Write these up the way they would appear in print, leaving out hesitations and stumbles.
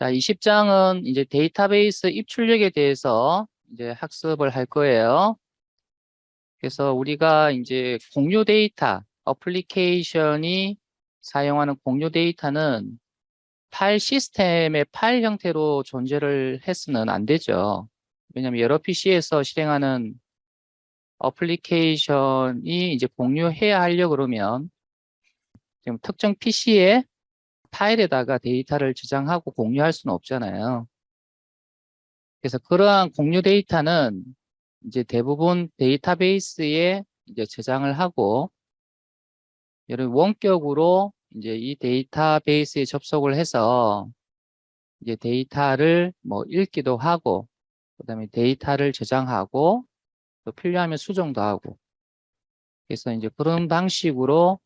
자, 20장은 이제 데이터베이스 입출력에 대해서 이제 학습을 할 거예요. 그래서 우리가 이제 공유 데이터, 어플리케이션이 사용하는 공유 데이터는 파일 시스템의 파일 형태로 존재를 해서는 안 되죠. 왜냐하면 여러 PC에서 실행하는 어플리케이션이 이제 공유해야 하려고 그러면 지금 특정 PC에 파일에다가 데이터를 저장하고 공유할 수는 없잖아요. 그래서 그러한 공유 데이터는 이제 대부분 데이터베이스에 이제 저장을 하고, 여러분 원격으로 이제 이 데이터베이스에 접속을 해서 이제 데이터를 뭐 읽기도 하고, 그다음에 데이터를 저장하고, 또 필요하면 수정도 하고. 그래서 이제 그런 방식으로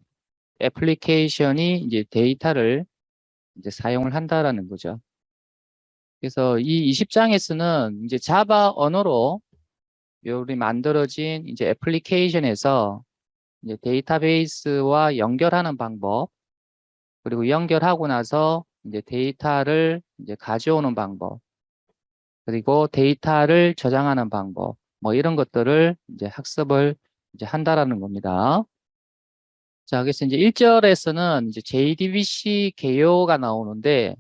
애플리케이션이 이제 데이터를 이제 사용을 한다라는 거죠. 그래서 이 20장에서는 이제 자바 언어로 요리 만들어진 이제 애플리케이션에서 이제 데이터베이스와 연결하는 방법, 그리고 연결하고 나서 이제 데이터를 이제 가져오는 방법, 그리고 데이터를 저장하는 방법, 뭐 이런 것들을 이제 학습을 이제 한다라는 겁니다. 자, 그래서 이제 1절에서는 이제 JDBC 개요가 나오는데,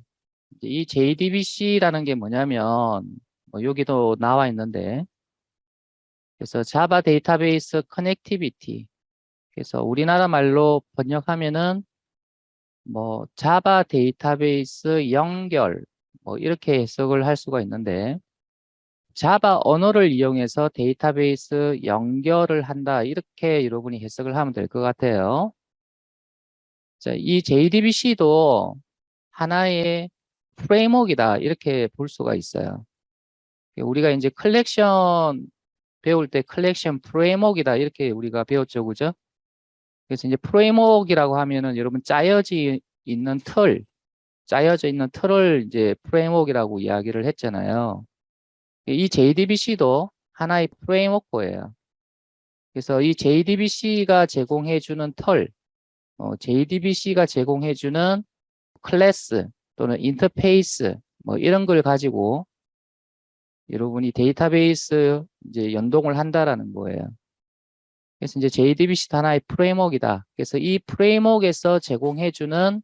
이제 이 JDBC라는 게 뭐냐면, 뭐 여기도 나와 있는데, 그래서 자바 데이터베이스 커넥티비티. 그래서 우리나라 말로 번역하면은 뭐 자바 데이터베이스 연결, 뭐 이렇게 해석을 할 수가 있는데, 자바 언어를 이용해서 데이터베이스 연결을 한다, 이렇게 여러분이 해석을 하면 될 것 같아요. 자, 이 JDBC도 하나의 프레임워크이다, 이렇게 볼 수가 있어요. 우리가 이제 컬렉션 배울 때 컬렉션 프레임워크이다, 이렇게 우리가 배웠죠, 그죠? 그래서 이제 프레임워크이라고 하면은 여러분 있는 틀, 짜여져 있는 틀을 이제 프레임워크이라고 이야기를 했잖아요. 이 JDBC도 하나의 프레임워크예요. 그래서 이 JDBC가 제공해주는 틀, JDBC가 제공해주는 클래스 또는 인터페이스, 뭐 이런 걸 가지고 여러분이 데이터베이스 이제 연동을 한다라는 거예요. 그래서 이제 JDBC도 하나의 프레임워크이다. 그래서 이 프레임워크에서 제공해주는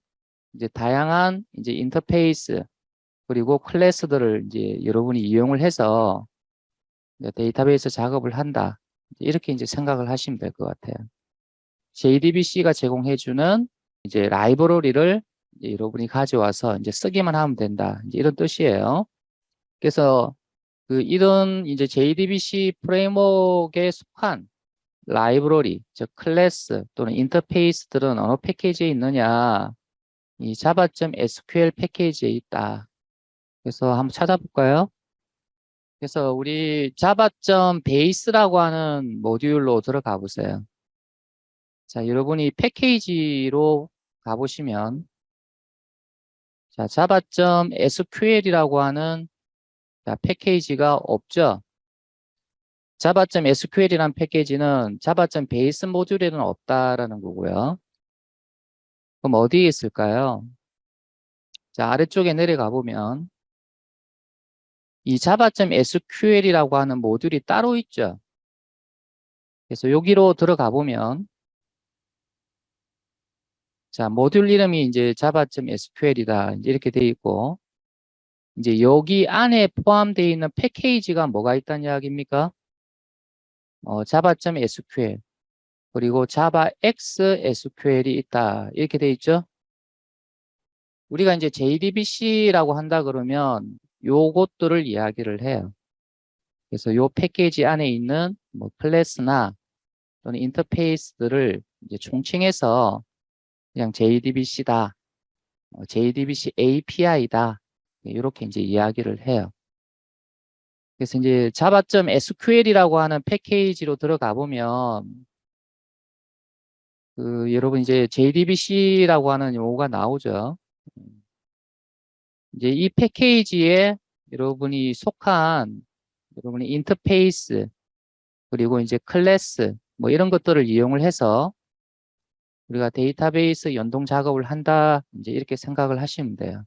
이제 다양한 이제 인터페이스 그리고 클래스들을 이제 여러분이 이용을 해서 이제 데이터베이스 작업을 한다. 이렇게 이제 생각을 하시면 될 것 같아요. JDBC가 제공해주는 이제 라이브러리를 이제 여러분이 가져와서 이제 쓰기만 하면 된다. 이제 이런 뜻이에요. 그래서 이런 이제 JDBC 프레임워크에 속한 라이브러리, 즉 클래스 또는 인터페이스들은 어느 패키지에 있느냐? 이 java.sql 패키지에 있다. 그래서 한번 찾아볼까요? 그래서 우리 java.base라고 하는 모듈로 들어가 보세요. 자, 여러분이 패키지로 가보시면, 자, java.sql이라고 하는 자, 패키지가 없죠. java.sql이라는 패키지는 java.base 모듈에는 없다라는 거고요. 그럼 어디에 있을까요? 자, 아래쪽에 내려가 보면 이 java.sql이라고 하는 모듈이 따로 있죠. 그래서 여기로 들어가 보면 자, 모듈 이름이 이제 java.sql이다. 이렇게 돼 있고, 이제 여기 안에 포함되어 있는 패키지가 뭐가 있다는 이야기입니까? java.sql, 그리고 java.x.sql이 있다. 이렇게 돼 있죠? 우리가 이제 JDBC라고 한다 그러면 요것들을 이야기를 해요. 그래서 요 패키지 안에 있는 뭐 클래스나 또는 인터페이스들을 이제 총칭해서 그냥 JDBC다, JDBC API다. 이렇게 이제 이야기를 해요. 그래서 이제 java.sql이라고 하는 패키지로 들어가 보면 여러분 이제 JDBC라고 하는 용어가 나오죠. 이제 이 패키지에 여러분이 속한 여러분이 인터페이스 그리고 이제 클래스 뭐 이런 것들을 이용을 해서 우리가 데이터베이스 연동 작업을 한다 이제 이렇게 생각을 하시면 돼요.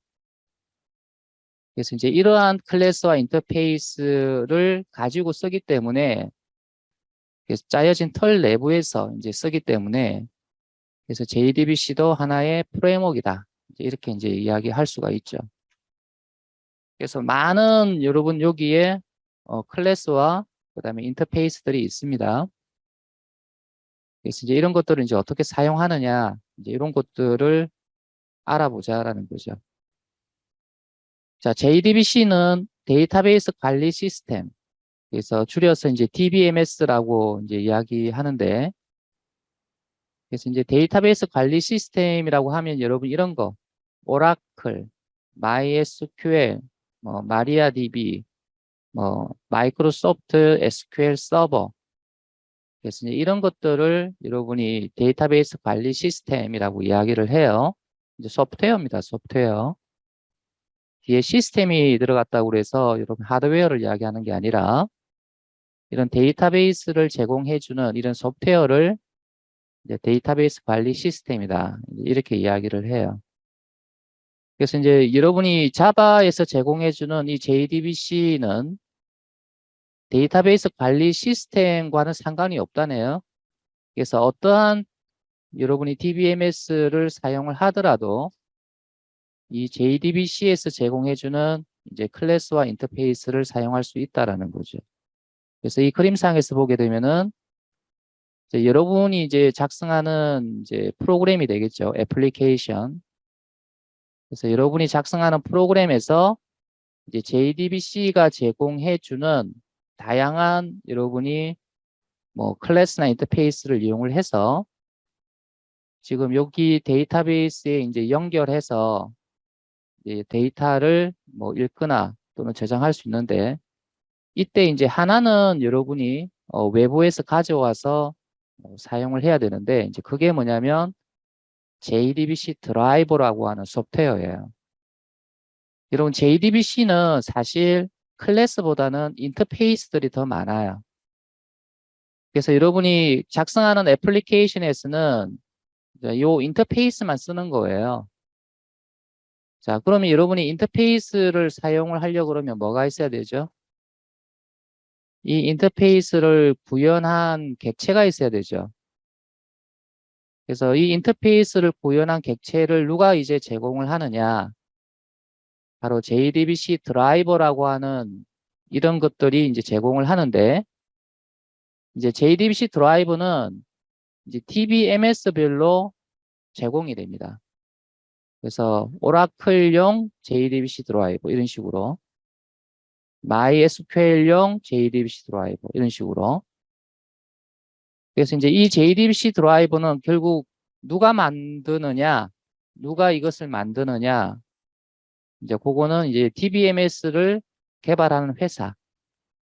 그래서 이제 이러한 클래스와 인터페이스를 가지고 쓰기 때문에 그래서 짜여진 틀 내부에서 이제 쓰기 때문에 그래서 JDBC도 하나의 프레임워크이다. 이렇게 이제 이야기할 수가 있죠. 그래서 많은 여러분 여기에 클래스와 그다음에 인터페이스들이 있습니다. 그래서 이제 이런 것들을 이제 어떻게 사용하느냐 이제 이런 것들을 알아보자라는 거죠. 자, JDBC는 데이터베이스 관리 시스템. 그래서 줄여서 이제 DBMS라고 이제 이야기하는데, 그래서 이제 데이터베이스 관리 시스템이라고 하면 여러분 이런 거, 오라클, MySQL, 뭐 마리아DB, 뭐 마이크로소프트 SQL 서버. 그래서 이제 이런 것들을 여러분이 데이터베이스 관리 시스템이라고 이야기를 해요. 이제 소프트웨어입니다. 소프트웨어. 뒤에 시스템이 들어갔다고 그래서 여러분 하드웨어를 이야기하는 게 아니라 이런 데이터베이스를 제공해주는 이런 소프트웨어를 이제 데이터베이스 관리 시스템이다. 이렇게 이야기를 해요. 그래서 이제 여러분이 자바에서 제공해주는 이 JDBC는 데이터베이스 관리 시스템과는 상관이 없다네요. 그래서 어떠한 여러분이 DBMS를 사용을 하더라도 이 JDBC에서 제공해주는 이제 클래스와 인터페이스를 사용할 수 있다라는 거죠. 그래서 이 그림상에서 보게 되면은 이제 여러분이 이제 작성하는 이제 프로그램이 되겠죠. 애플리케이션. 그래서 여러분이 작성하는 프로그램에서 이제 JDBC가 제공해주는 다양한 여러분이 뭐 클래스나 인터페이스를 이용을 해서 지금 여기 데이터베이스에 이제 연결해서 이제 데이터를 뭐 읽거나 또는 저장할 수 있는데 이때 이제 하나는 여러분이 외부에서 가져와서 사용을 해야 되는데 이제 그게 뭐냐면 JDBC 드라이버라고 하는 소프트웨어예요. 여러분 JDBC는 사실 클래스보다는 인터페이스들이 더 많아요. 그래서 여러분이 작성하는 애플리케이션에서는 이 인터페이스만 쓰는 거예요. 자, 그러면 여러분이 인터페이스를 사용을 하려고 그러면 뭐가 있어야 되죠? 이 인터페이스를 구현한 객체가 있어야 되죠. 그래서 이 인터페이스를 구현한 객체를 누가 이제 제공을 하느냐? 바로 JDBC 드라이버라고 하는 이런 것들이 이제 제공을 하는데, 이제 JDBC 드라이버는 이제 DBMS별로 제공이 됩니다. 그래서 오라클용 JDBC 드라이버 이런 식으로, MySQL용 JDBC 드라이버 이런 식으로. 그래서 이제 이 JDBC 드라이버는 결국 누가 만드느냐, 누가 이것을 만드느냐, 이제 그거는 이제 DBMS를 개발하는 회사,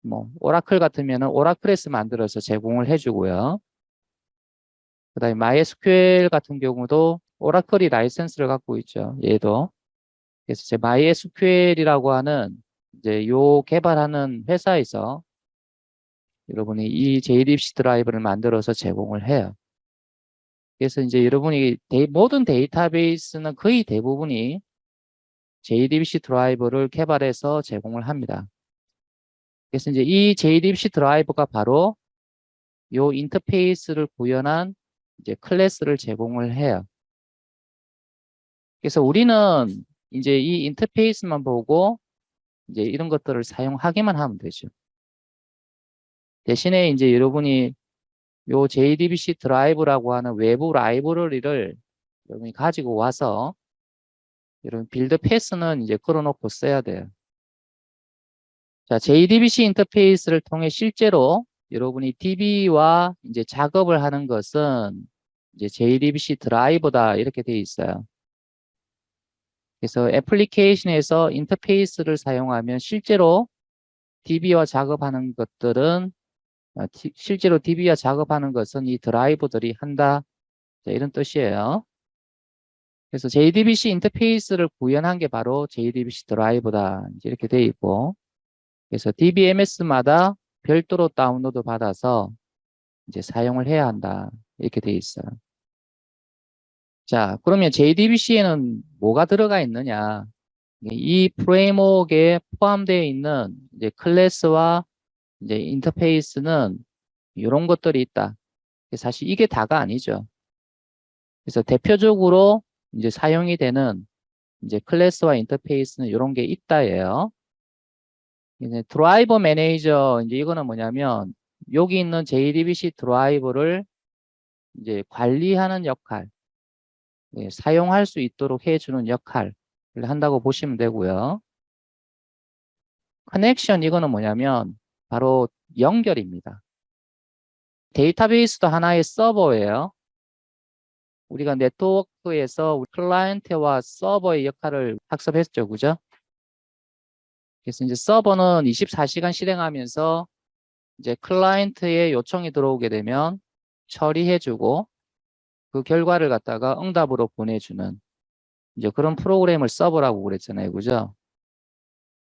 뭐 오라클 같으면은 오라클에서 만들어서 제공을 해주고요. 그다음에 MySQL 같은 경우도 오라클이 라이센스를 갖고 있죠. 얘도. 그래서 이제 MySQL이라고 하는 이제 요 개발하는 회사에서 여러분이 이 JDBC 드라이브를 만들어서 제공을 해요. 그래서 이제 여러분이 모든 데이터베이스는 거의 대부분이 JDBC 드라이버를 개발해서 제공을 합니다. 그래서 이제 이 JDBC 드라이버가 바로 요 인터페이스를 구현한 이제 클래스를 제공을 해요. 그래서 우리는 이제 이 인터페이스만 보고 이제 이런 것들을 사용하기만 하면 되죠. 대신에 이제 여러분이 요 JDBC 드라이브라고 하는 외부 라이브러리를 여러분이 가지고 와서 여러분 빌드 패스는 이제 걸어놓고 써야 돼요. 자, JDBC 인터페이스를 통해 실제로 여러분이 DB와 이제 작업을 하는 것은 이제 JDBC 드라이버다 이렇게 되어 있어요. 그래서 애플리케이션에서 인터페이스를 사용하면 실제로 DB와 작업하는 것들은 실제로 DB와 작업하는 것은 이 드라이버들이 한다. 자, 이런 뜻이에요. 그래서 JDBC 인터페이스를 구현한 게 바로 JDBC 드라이버다. 이렇게 되어 있고, 그래서 DBMS마다 별도로 다운로드 받아서 이제 사용을 해야 한다. 이렇게 되어 있어요. 자, 그러면 JDBC에는 뭐가 들어가 있느냐? 이 프레임워크에 포함되어 있는 이제 클래스와 이제 인터페이스는 이런 것들이 있다. 사실 이게 다가 아니죠. 그래서 대표적으로 이제 사용이 되는 이제 클래스와 인터페이스는 이런 게 있다예요. 이제 드라이버 매니저 이제 이거는 뭐냐면 여기 있는 JDBC 드라이버를 이제 관리하는 역할, 사용할 수 있도록 해주는 역할을 한다고 보시면 되고요. 커넥션 이거는 뭐냐면 바로 연결입니다. 데이터베이스도 하나의 서버예요. 우리가 네트워크에서 우리 클라이언트와 서버의 역할을 학습했죠, 그죠? 그래서 이제 서버는 24시간 실행하면서 이제 클라이언트의 요청이 들어오게 되면 처리해주고 그 결과를 갖다가 응답으로 보내주는 이제 그런 프로그램을 서버라고 그랬잖아요, 그죠?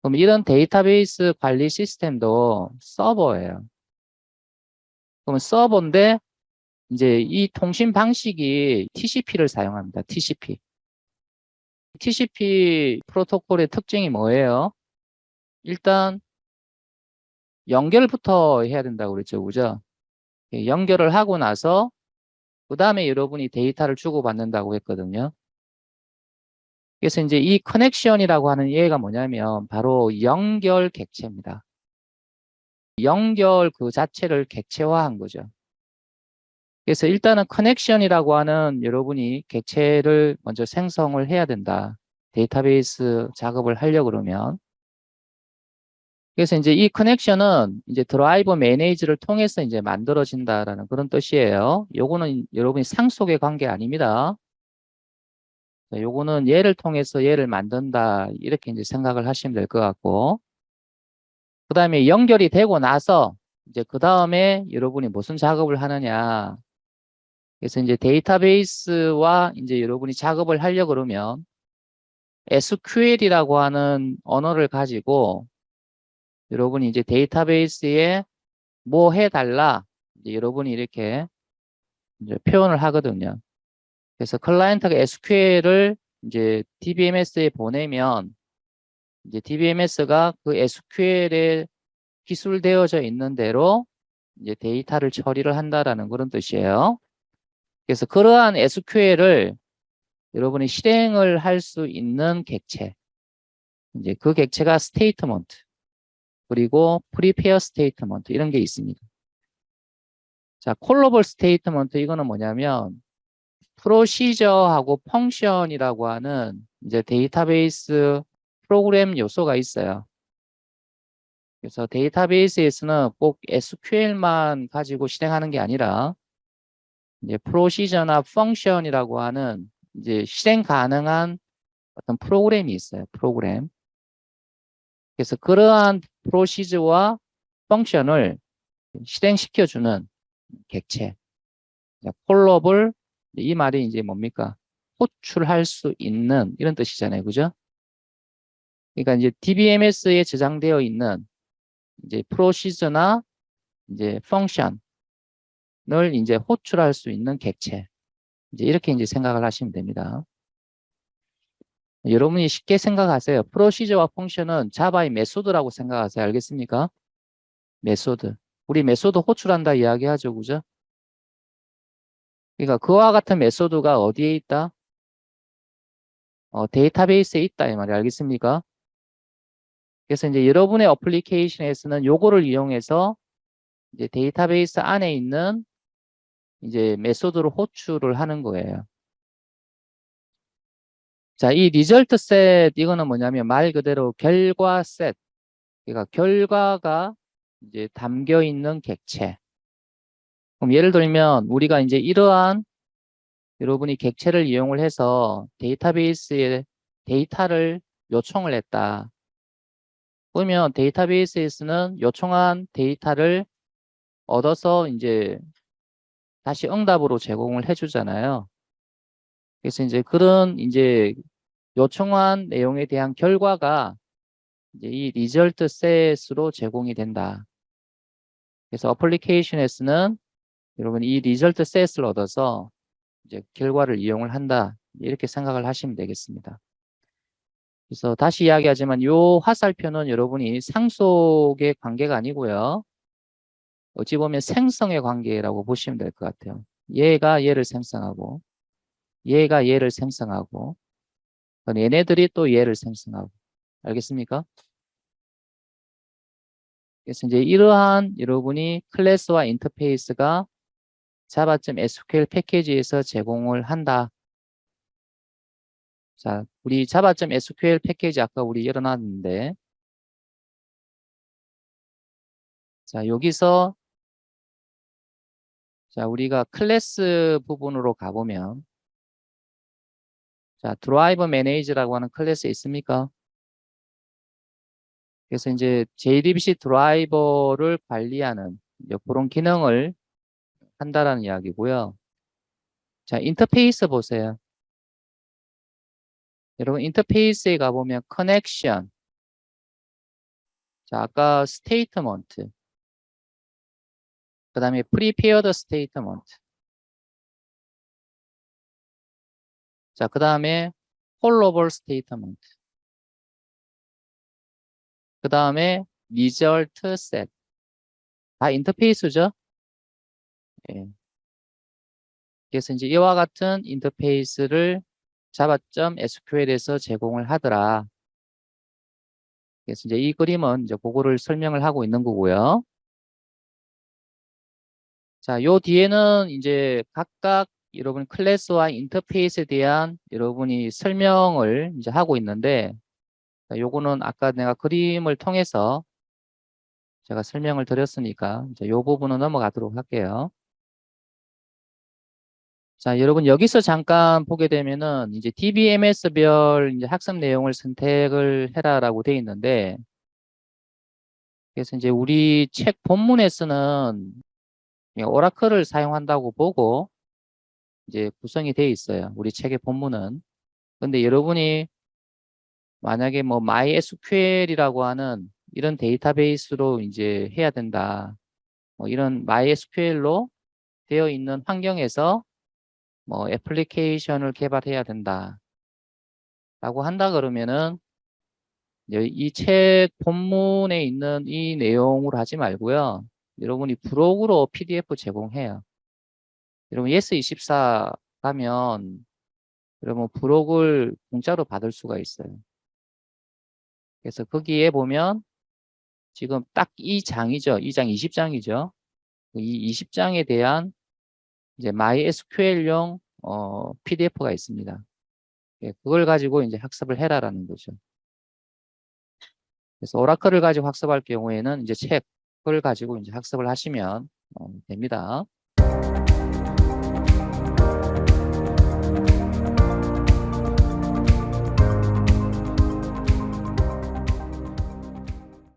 그럼 이런 데이터베이스 관리 시스템도 서버예요. 그러면 서버인데 이제 이 통신 방식이 TCP를 사용합니다. TCP. TCP 프로토콜의 특징이 뭐예요? 일단 연결부터 해야 된다고 그랬죠, 그죠? 연결을 하고 나서 그 다음에 여러분이 데이터를 주고받는다고 했거든요. 그래서 이제 이 커넥션이라고 하는 얘가 뭐냐면 바로 연결 객체입니다. 연결 그 자체를 객체화한 거죠. 그래서 일단은 커넥션이라고 하는 여러분이 객체를 먼저 생성을 해야 된다. 데이터베이스 작업을 하려고 그러면. 그래서 이제 이 커넥션은 이제 드라이버 매니저를 통해서 이제 만들어진다라는 그런 뜻이에요. 요거는 여러분이 상속의 관계 아닙니다. 요거는 얘를 통해서 얘를 만든다. 이렇게 이제 생각을 하시면 될 것 같고. 그 다음에 연결이 되고 나서 이제 그 다음에 여러분이 무슨 작업을 하느냐. 그래서 이제 데이터베이스와 이제 여러분이 작업을 하려고 그러면 SQL이라고 하는 언어를 가지고 여러분이 이제 데이터베이스에 뭐 해달라. 이제 여러분이 이렇게 이제 표현을 하거든요. 그래서 클라이언트가 SQL을 이제 DBMS에 보내면 이제 DBMS가 그 SQL에 기술되어져 있는 대로 이제 데이터를 처리를 한다라는 그런 뜻이에요. 그래서 그러한 SQL을 여러분이 실행을 할 수 있는 객체, 이제 그 객체가 스테이트먼트, 그리고 프리페어 스테이트먼트 이런 게 있습니다. 자, 콜러블 스테이트먼트 이거는 뭐냐면 프로시저하고 펑션이라고 하는 이제 데이터베이스 프로그램 요소가 있어요. 그래서 데이터베이스에서는 꼭 SQL만 가지고 실행하는 게 아니라 이제 프로시저나 펑션이라고 하는 이제 실행 가능한 어떤 프로그램이 있어요. 프로그램. 그래서 그러한 프로시저와 펑션을 실행시켜주는 객체. 콜러블 이 말이 이제 뭡니까? 호출할 수 있는 이런 뜻이잖아요. 그죠? 그러니까 이제 DBMS에 저장되어 있는 이제 프로시저나 이제 펑션을 이제 호출할 수 있는 객체. 이제 이렇게 이제 생각을 하시면 됩니다. 여러분이 쉽게 생각하세요. 프로시저와 펑션은 자바의 메소드라고 생각하세요. 알겠습니까? 메소드. 우리 메소드 호출한다 이야기하죠. 그죠? 그러니까 그와 같은 메소드가 어디에 있다? 데이터베이스에 있다 이 말이 알겠습니까? 그래서 이제 여러분의 어플리케이션에서는 요거를 이용해서 이제 데이터베이스 안에 있는 이제 메소드를 호출을 하는 거예요. 자, 이 리절트 셋 이거는 뭐냐면 말 그대로 결과 셋. 그러니까 결과가 이제 담겨 있는 객체. 그럼 예를 들면 우리가 이제 이러한 여러분이 객체를 이용을 해서 데이터베이스에 데이터를 요청을 했다. 그러면 데이터베이스에서는 요청한 데이터를 얻어서 이제 다시 응답으로 제공을 해주잖아요. 그래서 이제 그런 이제 요청한 내용에 대한 결과가 이제 이 리절트 셋으로 제공이 된다. 그래서 어플리케이션에서는 여러분 이 리절트 셋을 얻어서 이제 결과를 이용을 한다. 이렇게 생각을 하시면 되겠습니다. 그래서 다시 이야기하지만 요 화살표는 여러분이 상속의 관계가 아니고요. 어찌 보면 생성의 관계라고 보시면 될 것 같아요. 얘가 얘를 생성하고 얘가 얘를 생성하고 얘네들이 또 얘를 생성하고. 알겠습니까? 그래서 이제 이러한 여러분이 클래스와 인터페이스가 java.sql 패키지에서 제공을 한다. 자, 우리 java.sql 패키지 아까 우리 열어놨는데, 자, 여기서, 자, 우리가 클래스 부분으로 가보면, 자, 드라이버 매니저라고 하는 클래스 있습니까? 그래서 이제 JDBC 드라이버를 관리하는 이제 그런 기능을 한다라는 이야기고요. 자, 인터페이스 보세요. 여러분, 인터페이스에 가보면 커넥션, 자, 아까 스테이트먼트, 그 다음에 prepared statement, 자, 그 다음에 홀로벌 스테이트먼트, 그 다음에 result set, 다 인터페이스죠? 예. 그래서 이제 이와 같은 인터페이스를 java.sql에서 제공을 하더라. 그래서 이제 이 그림은 이제 그거를 설명을 하고 있는 거고요. 자, 요 뒤에는 이제 각각 여러분 클래스와 인터페이스에 대한 여러분이 설명을 이제 하고 있는데, 자, 요거는 아까 내가 그림을 통해서 제가 설명을 드렸으니까 이제 요 부분은 넘어가도록 할게요. 자, 여러분 여기서 잠깐 보게 되면은 이제 DBMS별 이제 학습 내용을 선택을 해라라고 되어 있는데, 그래서 이제 우리 책 본문에서는 오라클을 사용한다고 보고 이제 구성이 되어 있어요. 우리 책의 본문은. 근데 여러분이 만약에 뭐 MySQL이라고 하는 이런 데이터베이스로 이제 해야 된다. 뭐 이런 MySQL로 되어 있는 환경에서 뭐 애플리케이션을 개발해야 된다. 라고 한다 그러면은 이 책 본문에 있는 이 내용으로 하지 말고요. 여러분이 블로그로 PDF 제공해요. 여러분 예스24 가면 여러분 블로그를 공짜로 받을 수가 있어요. 그래서 거기에 보면 지금 딱 이 장이죠. 이 장 20장이죠. 이 20장에 대한 이제 MySQL용 PDF가 있습니다. 예, 그걸 가지고 이제 학습을 해라라는 거죠. 그래서 오라클을 가지고 학습할 경우에는 이제 책을 가지고 이제 학습을 하시면 됩니다.